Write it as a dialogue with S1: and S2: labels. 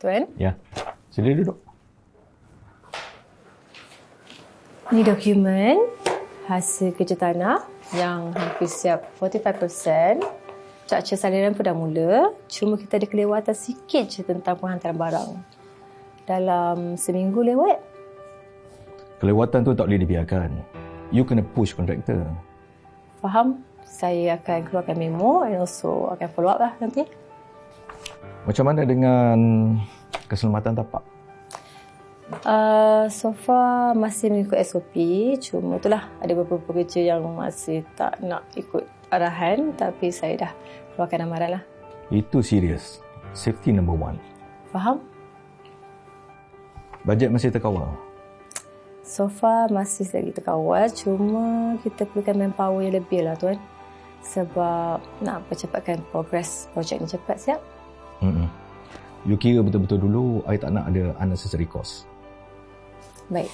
S1: Tuan.
S2: Ya, sila duduk.
S1: Ni dokumen hasil kerja tanah yang hampir siap 45%. Structure salinan pun dah mula. Cuma kita ada kelewatan sikit je tentang penghantaran barang. Dalam seminggu lewat.
S2: Kelewatan tu tak boleh dibiarkan. You kena push kontraktor.
S1: Faham? Saya akan keluarkan memo and also akan follow up lah nanti.
S2: Macam mana dengan keselamatan tapak?
S1: So far masih mengikut SOP. Cuma itulah ada beberapa pekerja yang masih tak nak ikut arahan. Tapi saya dah keluarkan amaran lah.
S2: Itu serius. Safety number one.
S1: Faham?
S2: Bajet masih terkawal?
S1: So far masih lagi terkawal. Cuma kita perlukan manpower yang lebih lah tuan. Sebab nak percepatkan progres projek ni cepat siap.
S2: You kira betul-betul dulu, I tak nak ada unnecessary cost.
S1: Baik.